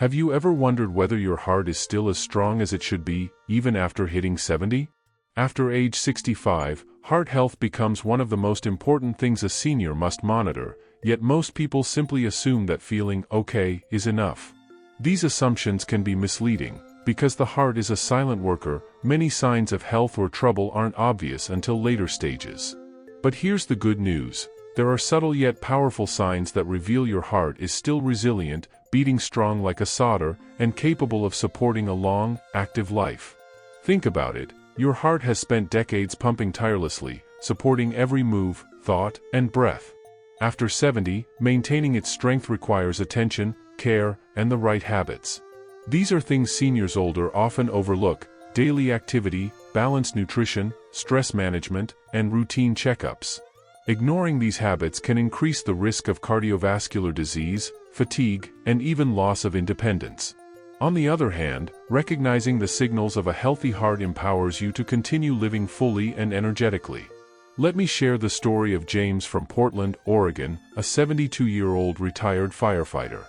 Have you ever wondered whether your heart is still as strong as it should be, even after hitting 70? After age 65, heart health becomes one of the most important things a senior must monitor, yet most people simply assume that feeling okay is enough. These assumptions can be misleading. Because the heart is a silent worker, many signs of health or trouble aren't obvious until later stages. But here's the good news. There are subtle yet powerful signs that reveal your heart is still resilient, beating strong like a solder, and capable of supporting a long, active life. Think about it. Your heart has spent decades pumping tirelessly, supporting every move, thought, and breath. After 70, maintaining its strength requires attention, care, and the right habits. These are things seniors older often overlook: daily activity, balanced nutrition, stress management, and routine checkups. Ignoring these habits can increase the risk of cardiovascular disease, fatigue, and even loss of independence. On the other hand, recognizing the signals of a healthy heart empowers you to continue living fully and energetically. Let me share the story of James from Portland, Oregon, a 72-year-old retired firefighter.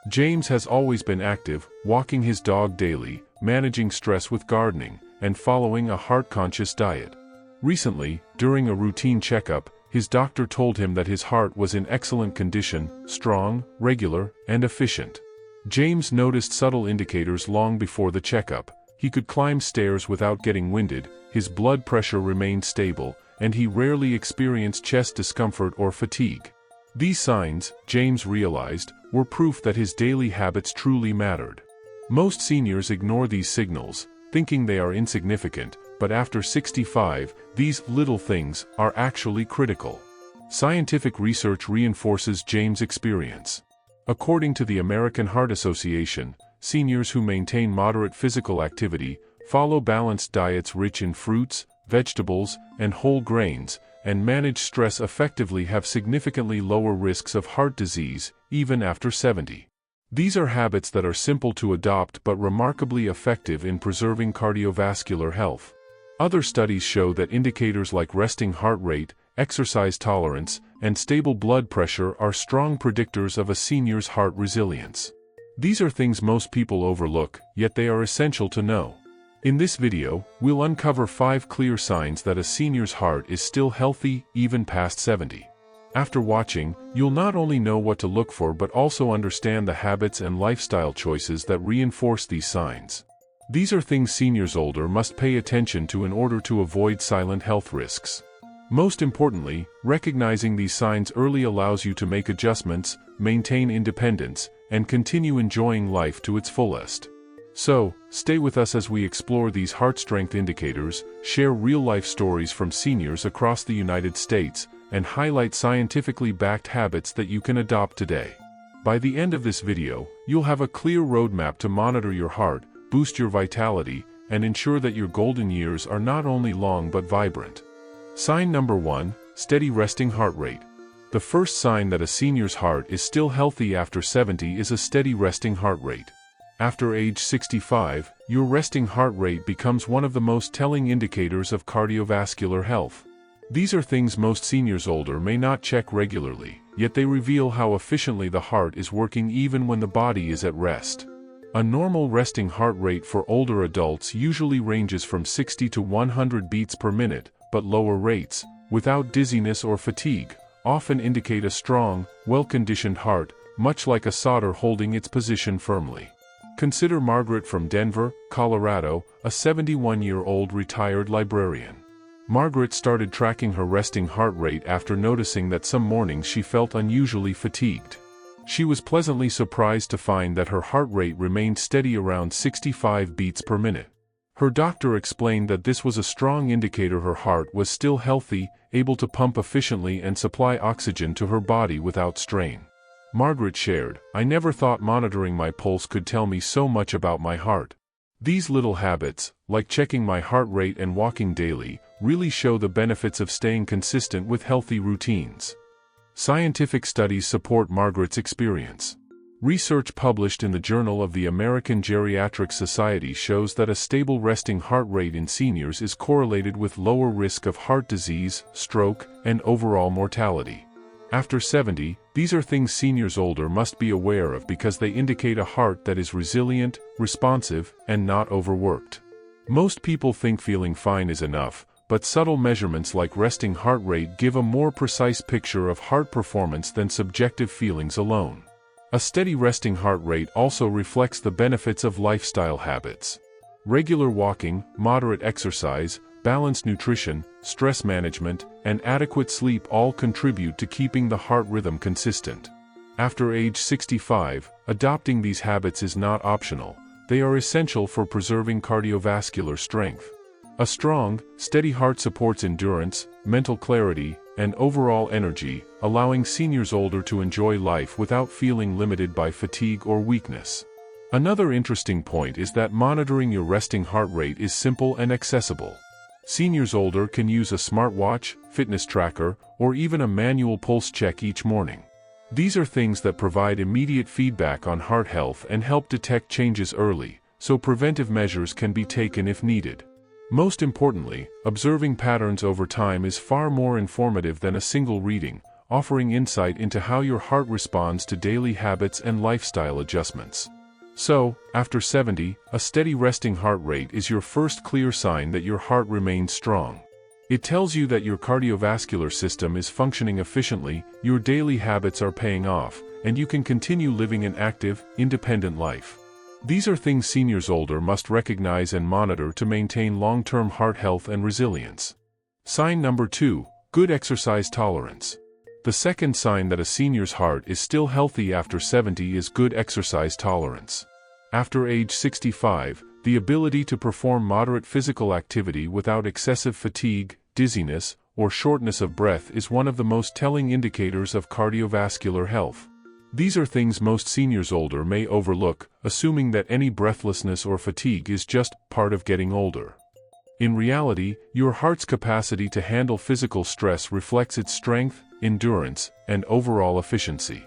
James has always been active, walking his dog daily, managing stress with gardening, and following a heart-conscious diet. Recently, during a routine checkup, his doctor told him that his heart was in excellent condition, strong, regular, and efficient. James noticed subtle indicators long before the checkup. He could climb stairs without getting winded, his blood pressure remained stable, and he rarely experienced chest discomfort or fatigue. These signs, James realized, were proof that his daily habits truly mattered. Most seniors ignore these signals, thinking they are insignificant, but after 65, these little things are actually critical. Scientific research reinforces James' experience. According to the American Heart Association, seniors who maintain moderate physical activity, follow balanced diets rich in fruits, vegetables, and whole grains, and manage stress effectively have significantly lower risks of heart disease, even after 70. These are habits that are simple to adopt but remarkably effective in preserving cardiovascular health. Other studies show that indicators like resting heart rate, exercise tolerance, and stable blood pressure are strong predictors of a senior's heart resilience. These are things most people overlook, yet they are essential to know. In this video, we'll uncover 5 clear signs that a senior's heart is still healthy, even past 70. After watching, you'll not only know what to look for but also understand the habits and lifestyle choices that reinforce these signs. These are things seniors older must pay attention to in order to avoid silent health risks. Most importantly, recognizing these signs early allows you to make adjustments, maintain independence, and continue enjoying life to its fullest. So, stay with us as we explore these heart strength indicators, share real-life stories from seniors across the United States, and highlight scientifically backed habits that you can adopt today. By the end of this video, you'll have a clear roadmap to monitor your heart, boost your vitality, and ensure that your golden years are not only long but vibrant. Sign number 1, steady resting heart rate. The first sign that a senior's heart is still healthy after 70 is a steady resting heart rate. After age 65, your resting heart rate becomes one of the most telling indicators of cardiovascular health. These are things most seniors older may not check regularly, yet they reveal how efficiently the heart is working even when the body is at rest. A normal resting heart rate for older adults usually ranges from 60 to 100 beats per minute, but lower rates, without dizziness or fatigue, often indicate a strong, well-conditioned heart, much like a solder holding its position firmly. Consider Margaret from Denver, Colorado, a 71-year-old retired librarian. Margaret started tracking her resting heart rate after noticing that some mornings she felt unusually fatigued. She was pleasantly surprised to find that her heart rate remained steady around 65 beats per minute. Her doctor explained that this was a strong indicator her heart was still healthy, able to pump efficiently and supply oxygen to her body without strain. Margaret shared, "I never thought monitoring my pulse could tell me so much about my heart. These little habits, like checking my heart rate and walking daily, really show the benefits of staying consistent with healthy routines." Scientific studies support Margaret's experience. Research published in the Journal of the American Geriatric Society shows that a stable resting heart rate in seniors is correlated with lower risk of heart disease, stroke, and overall mortality. After 70, these are things seniors older must be aware of because they indicate a heart that is resilient, responsive, and not overworked. Most people think feeling fine is enough, but subtle measurements like resting heart rate give a more precise picture of heart performance than subjective feelings alone. A steady resting heart rate also reflects the benefits of lifestyle habits. Regular walking, moderate exercise, balanced nutrition, stress management, and adequate sleep all contribute to keeping the heart rhythm consistent. After age 65, adopting these habits is not optional. They are essential for preserving cardiovascular strength. A strong, steady heart supports endurance, mental clarity, and overall energy, allowing seniors older to enjoy life without feeling limited by fatigue or weakness. Another interesting point is that monitoring your resting heart rate is simple and accessible. Seniors older can use a smartwatch, fitness tracker, or even a manual pulse check each morning. These are things that provide immediate feedback on heart health and help detect changes early, so preventive measures can be taken if needed. Most importantly, observing patterns over time is far more informative than a single reading, offering insight into how your heart responds to daily habits and lifestyle adjustments. So, after 70, a steady resting heart rate is your first clear sign that your heart remains strong. It tells you that your cardiovascular system is functioning efficiently, your daily habits are paying off, and you can continue living an active, independent life. These are things seniors older must recognize and monitor to maintain long-term heart health and resilience. Sign number 2, good exercise tolerance. The second sign that a senior's heart is still healthy after 70 is good exercise tolerance. After age 65, the ability to perform moderate physical activity without excessive fatigue, dizziness, or shortness of breath is one of the most telling indicators of cardiovascular health. These are things most seniors older may overlook, assuming that any breathlessness or fatigue is just part of getting older. In reality, your heart's capacity to handle physical stress reflects its strength, endurance, and overall efficiency.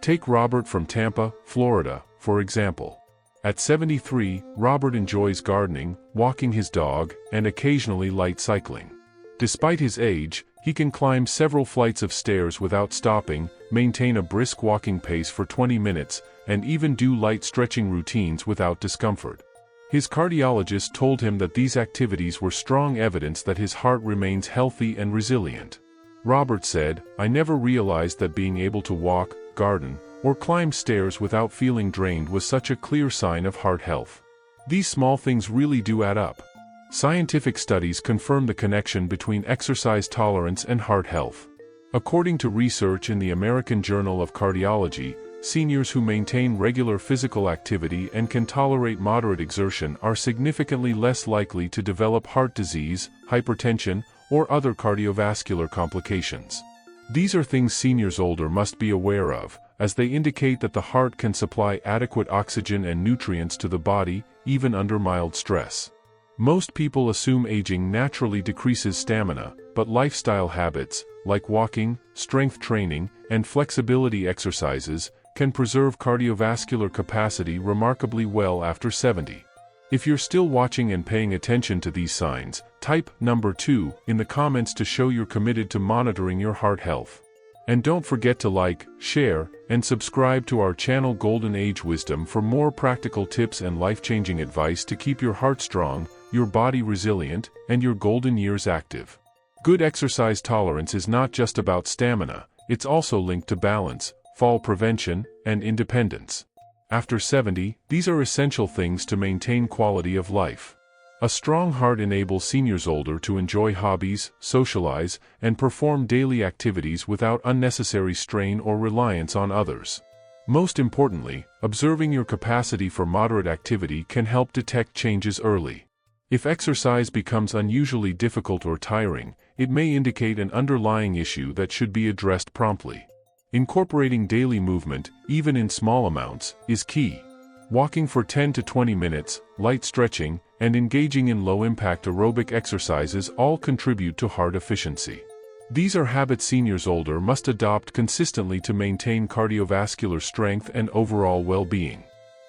Take Robert from Tampa, Florida, for example. At 73, Robert enjoys gardening, walking his dog, and occasionally light cycling. Despite his age, he can climb several flights of stairs without stopping, maintain a brisk walking pace for 20 minutes, and even do light stretching routines without discomfort. His cardiologist told him that these activities were strong evidence that his heart remains healthy and resilient. Robert said, "I never realized that being able to walk, garden, or climb stairs without feeling drained was such a clear sign of heart health." These small things really do add up. Scientific studies confirm the connection between exercise tolerance and heart health. According to research in the American Journal of Cardiology, seniors who maintain regular physical activity and can tolerate moderate exertion are significantly less likely to develop heart disease, hypertension, or other cardiovascular complications. These are things seniors older must be aware of, as they indicate that the heart can supply adequate oxygen and nutrients to the body, even under mild stress. Most people assume aging naturally decreases stamina, but lifestyle habits, like walking, strength training, and flexibility exercises, can preserve cardiovascular capacity remarkably well after 70. If you're still watching and paying attention to these signs, type number 2 in the comments to show you're committed to monitoring your heart health. And don't forget to like, share, and subscribe to our channel Golden Age Wisdom for more practical tips and life-changing advice to keep your heart strong, your body resilient, and your golden years active. Good exercise tolerance is not just about stamina, it's also linked to balance, fall prevention, and independence. After 70, these are essential things to maintain quality of life. A strong heart enables seniors older to enjoy hobbies, socialize, and perform daily activities without unnecessary strain or reliance on others. Most importantly, observing your capacity for moderate activity can help detect changes early. If exercise becomes unusually difficult or tiring, it may indicate an underlying issue that should be addressed promptly. Incorporating daily movement, even in small amounts, is key. Walking for 10 to 20 minutes, light stretching, and engaging in low-impact aerobic exercises all contribute to heart efficiency. These are habits seniors older must adopt consistently to maintain cardiovascular strength and overall well-being.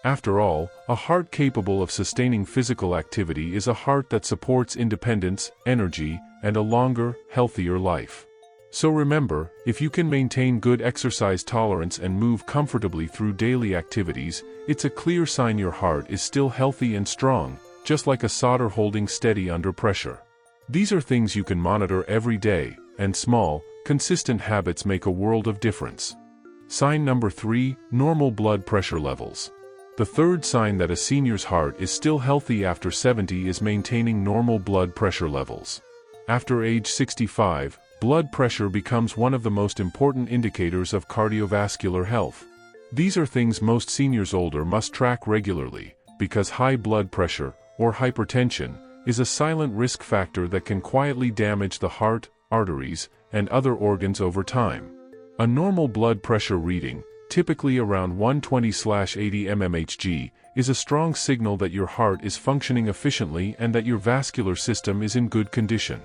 After all, a heart capable of sustaining physical activity is a heart that supports independence, energy, and a longer, healthier life. So remember, if you can maintain good exercise tolerance and move comfortably through daily activities, it's a clear sign your heart is still healthy and strong, just like a solder holding steady under pressure. These are things you can monitor every day, and small, consistent habits make a world of difference. Sign number 3, normal blood pressure levels. The third sign that a senior's heart is still healthy after 70 is maintaining normal blood pressure levels. After age 65, blood pressure becomes one of the most important indicators of cardiovascular health. These are things most seniors older must track regularly, because high blood pressure, or hypertension, is a silent risk factor that can quietly damage the heart, arteries, and other organs over time. A normal blood pressure reading, typically around 120/80 mmHg, is a strong signal that your heart is functioning efficiently and that your vascular system is in good condition.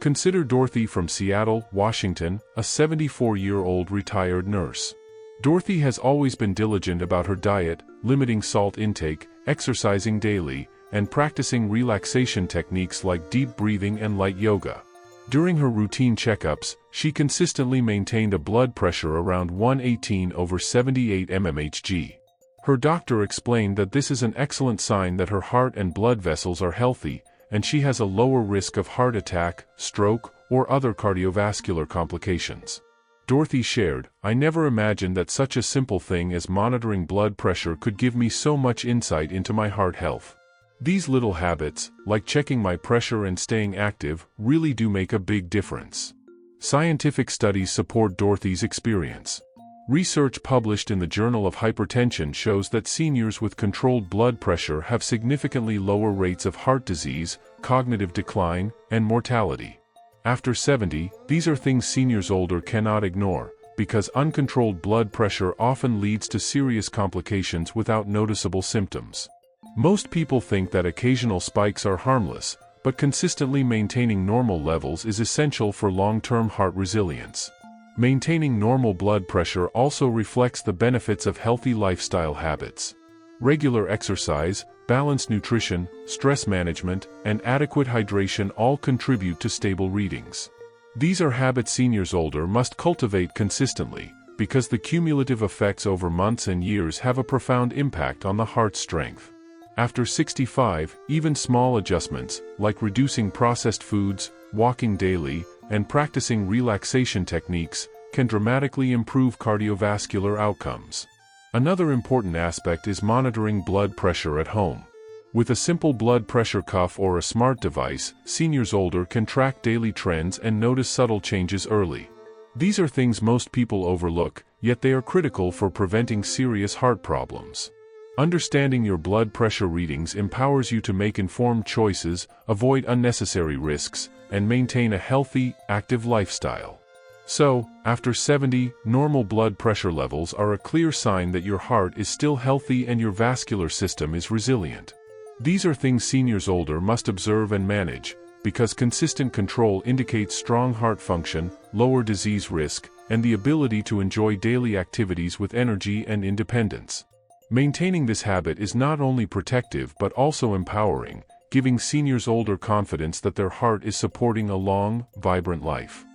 Consider Dorothy from Seattle, Washington, a 74-year-old retired nurse. Dorothy has always been diligent about her diet, limiting salt intake, exercising daily, and practicing relaxation techniques like deep breathing and light yoga. During her routine checkups, she consistently maintained a blood pressure around 118/78 mmHg. Her doctor explained that this is an excellent sign that her heart and blood vessels are healthy, and she has a lower risk of heart attack, stroke, or other cardiovascular complications. Dorothy shared, "I never imagined that such a simple thing as monitoring blood pressure could give me so much insight into my heart health. These little habits, like checking my pressure and staying active, really do make a big difference." Scientific studies support Dorothy's experience. Research published in the Journal of Hypertension shows that seniors with controlled blood pressure have significantly lower rates of heart disease, cognitive decline, and mortality. After 70, these are things seniors older cannot ignore, because uncontrolled blood pressure often leads to serious complications without noticeable symptoms. Most people think that occasional spikes are harmless, but consistently maintaining normal levels is essential for long-term heart resilience. Maintaining normal blood pressure also reflects the benefits of healthy lifestyle habits. Regular exercise, balanced nutrition, stress management, and adequate hydration all contribute to stable readings. These are habits seniors older must cultivate consistently, because the cumulative effects over months and years have a profound impact on the heart's strength. After 65, even small adjustments, like reducing processed foods, walking daily, and practicing relaxation techniques, can dramatically improve cardiovascular outcomes. Another important aspect is monitoring blood pressure at home. With a simple blood pressure cuff or a smart device, seniors older can track daily trends and notice subtle changes early. These are things most people overlook, yet they are critical for preventing serious heart problems. Understanding your blood pressure readings empowers you to make informed choices, avoid unnecessary risks, and maintain a healthy, active lifestyle. So, after 70, normal blood pressure levels are a clear sign that your heart is still healthy and your vascular system is resilient. These are things seniors older must observe and manage, because consistent control indicates strong heart function, lower disease risk, and the ability to enjoy daily activities with energy and independence. Maintaining this habit is not only protective but also empowering, giving seniors older confidence that their heart is supporting a long, vibrant life.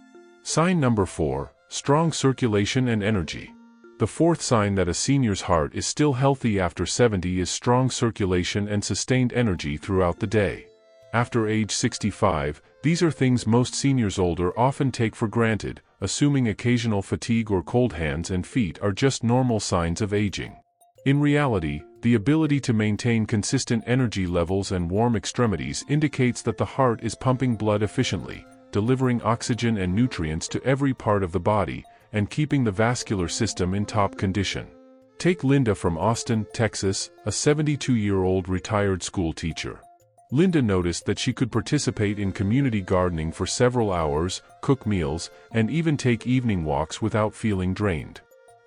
Sign number 4, strong circulation and energy. The fourth sign that a senior's heart is still healthy after 70 is strong circulation and sustained energy throughout the day. After age 65, these are things most seniors older often take for granted, assuming occasional fatigue or cold hands and feet are just normal signs of aging. In reality, the ability to maintain consistent energy levels and warm extremities indicates that the heart is pumping blood efficiently, delivering oxygen and nutrients to every part of the body, and keeping the vascular system in top condition. Take Linda from Austin, Texas, a 72-year-old retired school teacher. Linda noticed that she could participate in community gardening for several hours, cook meals, and even take evening walks without feeling drained.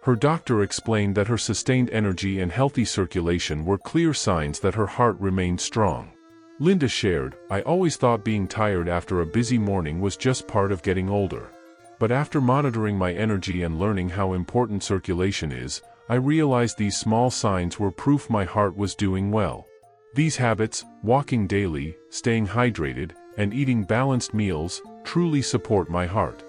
Her doctor explained that her sustained energy and healthy circulation were clear signs that her heart remained strong. Linda shared, "I always thought being tired after a busy morning was just part of getting older. But after monitoring my energy and learning how important circulation is, I realized these small signs were proof my heart was doing well. These habits, walking daily, staying hydrated, and eating balanced meals, truly support my heart."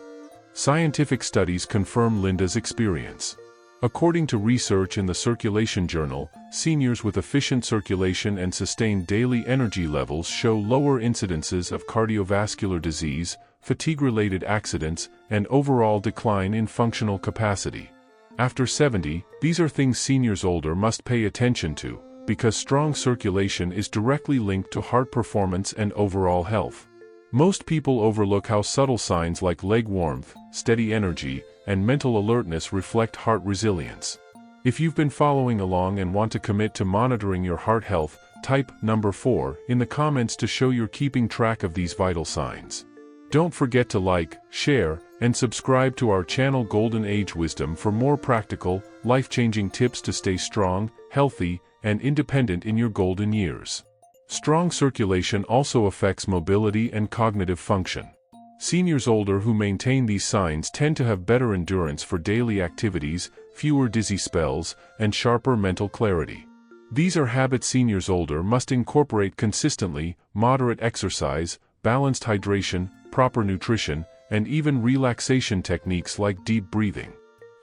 Scientific studies confirm Linda's experience. According to research in the Circulation Journal, seniors with efficient circulation and sustained daily energy levels show lower incidences of cardiovascular disease, fatigue-related accidents, and overall decline in functional capacity. After 70, these are things seniors older must pay attention to, because strong circulation is directly linked to heart performance and overall health. Most people overlook how subtle signs like leg warmth, steady energy, and mental alertness reflect heart resilience. If you've been following along and want to commit to monitoring your heart health, type number 4 in the comments to show you're keeping track of these vital signs. Don't forget to like, share, and subscribe to our channel Golden Age Wisdom for more practical, life-changing tips to stay strong, healthy, and independent in your golden years. Strong circulation also affects mobility and cognitive function. Seniors older who maintain these signs tend to have better endurance for daily activities, fewer dizzy spells, and sharper mental clarity. These are habits seniors older must incorporate consistently: moderate exercise, balanced hydration, proper nutrition, and even relaxation techniques like deep breathing.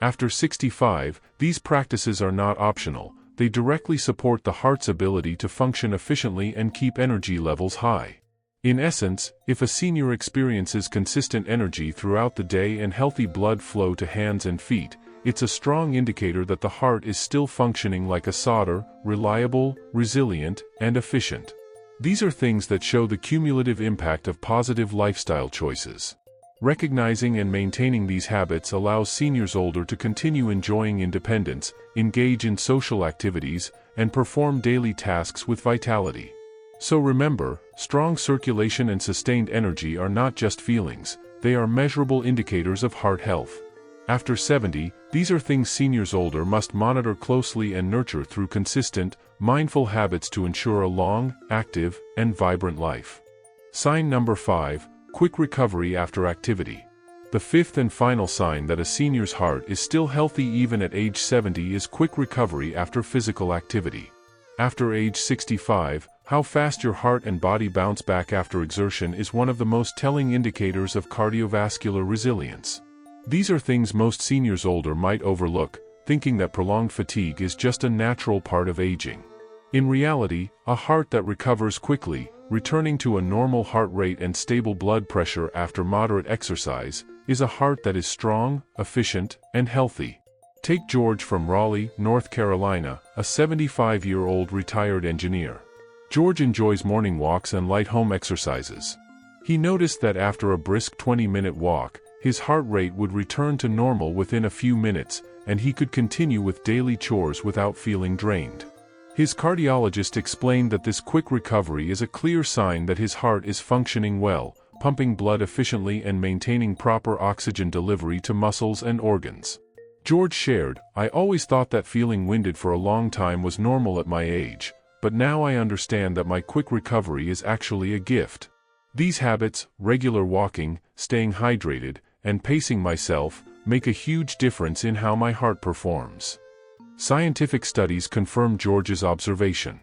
After 65, these practices are not optional. They directly support the heart's ability to function efficiently and keep energy levels high. In essence, if a senior experiences consistent energy throughout the day and healthy blood flow to hands and feet, it's a strong indicator that the heart is still functioning like a solder, reliable, resilient, and efficient. These are things that show the cumulative impact of positive lifestyle choices. Recognizing and maintaining these habits allows seniors older to continue enjoying independence, engage in social activities, and perform daily tasks with vitality. So remember, strong circulation and sustained energy are not just feelings, they are measurable indicators of heart health. After 70, these are things seniors older must monitor closely and nurture through consistent, mindful habits to ensure a long, active, and vibrant life. Sign number 5. Quick recovery after activity. The fifth and final sign that a senior's heart is still healthy even at age 70 is quick recovery after physical activity. After age 65, how fast your heart and body bounce back after exertion is one of the most telling indicators of cardiovascular resilience. These are things most seniors older might overlook, thinking that prolonged fatigue is just a natural part of aging. In reality, a heart that recovers quickly, returning to a normal heart rate and stable blood pressure after moderate exercise, is a heart that is strong, efficient, and healthy. Take George from Raleigh, North Carolina, a 75-year-old retired engineer. George enjoys morning walks and light home exercises. He noticed that after a brisk 20-minute walk, his heart rate would return to normal within a few minutes, and he could continue with daily chores without feeling drained. His cardiologist explained that this quick recovery is a clear sign that his heart is functioning well, pumping blood efficiently and maintaining proper oxygen delivery to muscles and organs. George shared, "I always thought that feeling winded for a long time was normal at my age, but now I understand that my quick recovery is actually a gift. These habits, regular walking, staying hydrated, and pacing myself, make a huge difference in how my heart performs." Scientific studies confirm George's observation.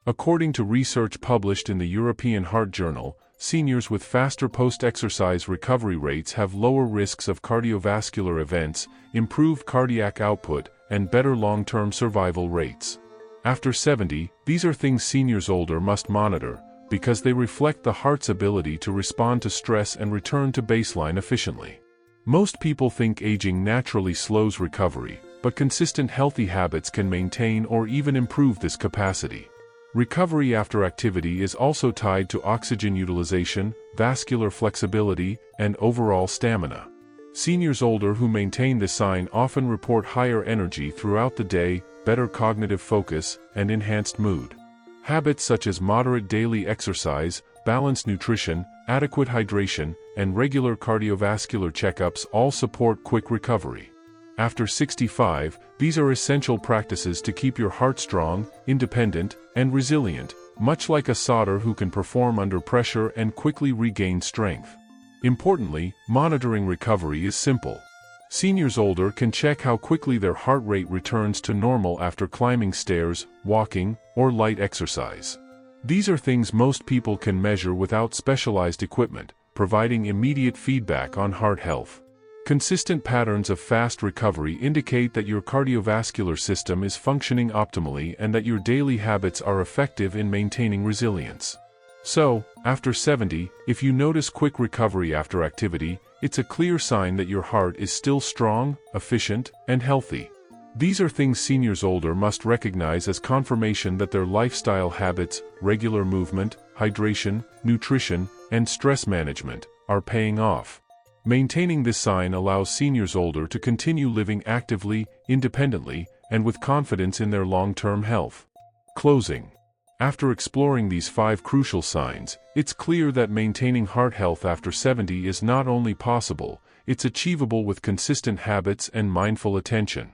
According to research published in the European Heart Journal, seniors with faster post-exercise recovery rates have lower risks of cardiovascular events, improved cardiac output, and better long-term survival rates. After 70, these are things seniors older must monitor, because they reflect the heart's ability to respond to stress and return to baseline efficiently. Most people think aging naturally slows recovery, but consistent healthy habits can maintain or even improve this capacity. Recovery after activity is also tied to oxygen utilization, vascular flexibility, and overall stamina. Seniors older who maintain this sign often report higher energy throughout the day, better cognitive focus, and enhanced mood. Habits such as moderate daily exercise, balanced nutrition, adequate hydration, and regular cardiovascular checkups all support quick recovery. After 65, these are essential practices to keep your heart strong, independent, and resilient, much like a solder who can perform under pressure and quickly regain strength. Importantly, monitoring recovery is simple. Seniors older can check how quickly their heart rate returns to normal after climbing stairs, walking, or light exercise. These are things most people can measure without specialized equipment, providing immediate feedback on heart health. Consistent patterns of fast recovery indicate that your cardiovascular system is functioning optimally and that your daily habits are effective in maintaining resilience. So, after 70, if you notice quick recovery after activity, it's a clear sign that your heart is still strong, efficient, and healthy. These are things seniors older must recognize as confirmation that their lifestyle habits, regular movement, hydration, nutrition, and stress management, are paying off. Maintaining this sign allows seniors older to continue living actively, independently, and with confidence in their long-term health. Closing. After exploring these 5 crucial signs, it's clear that maintaining heart health after 70 is not only possible, it's achievable with consistent habits and mindful attention.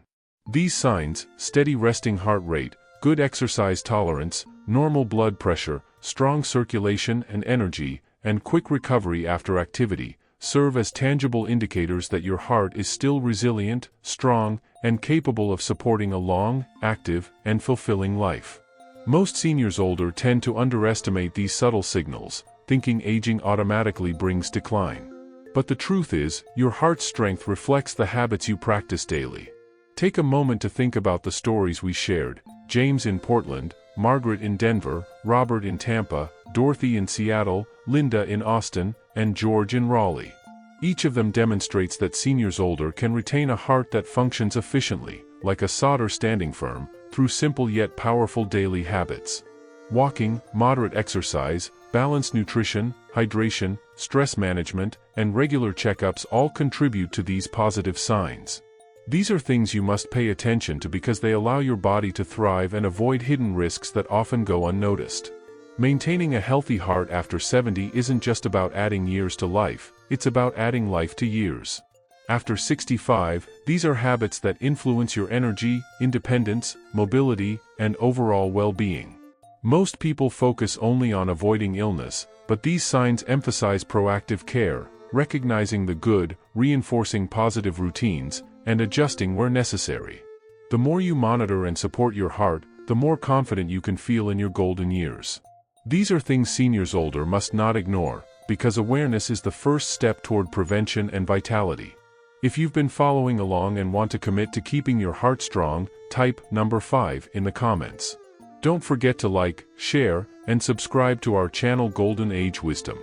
These signs, steady resting heart rate, good exercise tolerance, normal blood pressure, strong circulation and energy, and quick recovery after activity, serve as tangible indicators that your heart is still resilient, strong, and capable of supporting a long, active, and fulfilling life. Most seniors older tend to underestimate these subtle signals, thinking aging automatically brings decline. But the truth is, your heart's strength reflects the habits you practice daily. Take a moment to think about the stories we shared: James in Portland, Margaret in Denver, Robert in Tampa, Dorothy in Seattle, Linda in Austin, and George in Raleigh. Each of them demonstrates that seniors older can retain a heart that functions efficiently, like a solder standing firm, through simple yet powerful daily habits. Walking, moderate exercise, balanced nutrition, hydration, stress management, and regular checkups all contribute to these positive signs. These are things you must pay attention to because they allow your body to thrive and avoid hidden risks that often go unnoticed. Maintaining a healthy heart after 70 isn't just about adding years to life, it's about adding life to years. After 65, these are habits that influence your energy, independence, mobility, and overall well-being. Most people focus only on avoiding illness, but these signs emphasize proactive care, recognizing the good, reinforcing positive routines, and adjusting where necessary. The more you monitor and support your heart, the more confident you can feel in your golden years. These are things seniors older must not ignore, because awareness is the first step toward prevention and vitality. If you've been following along and want to commit to keeping your heart strong, type number 5 in the comments. Don't forget to like, share, and subscribe to our channel Golden Age Wisdom.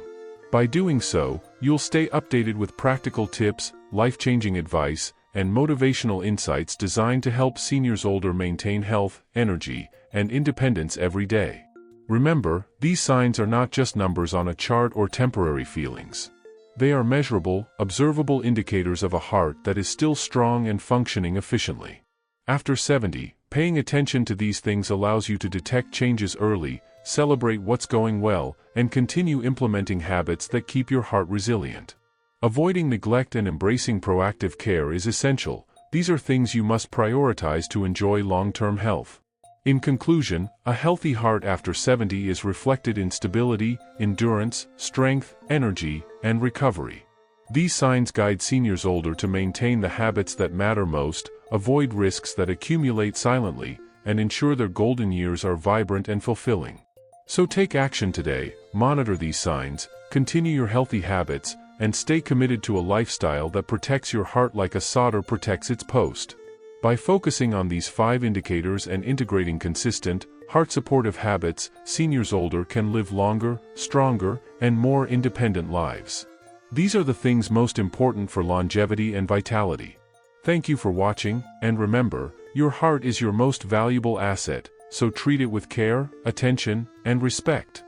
By doing so, you'll stay updated with practical tips, life-changing advice, and motivational insights designed to help seniors older maintain health, energy, and independence every day. Remember, these signs are not just numbers on a chart or temporary feelings. They are measurable, observable indicators of a heart that is still strong and functioning efficiently. After 70, paying attention to these things allows you to detect changes early, celebrate what's going well, and continue implementing habits that keep your heart resilient. Avoiding neglect and embracing proactive care is essential. These are things you must prioritize to enjoy long-term health. In conclusion, a healthy heart after 70 is reflected in stability, endurance, strength, energy, and recovery. These signs guide seniors older to maintain the habits that matter most, avoid risks that accumulate silently, and ensure their golden years are vibrant and fulfilling. So take action today, monitor these signs, continue your healthy habits, and stay committed to a lifestyle that protects your heart like a solder protects its post. By focusing on these 5 indicators and integrating consistent, heart-supportive habits, seniors older can live longer, stronger, and more independent lives. These are the things most important for longevity and vitality. Thank you for watching, and remember, your heart is your most valuable asset, so treat it with care, attention, and respect.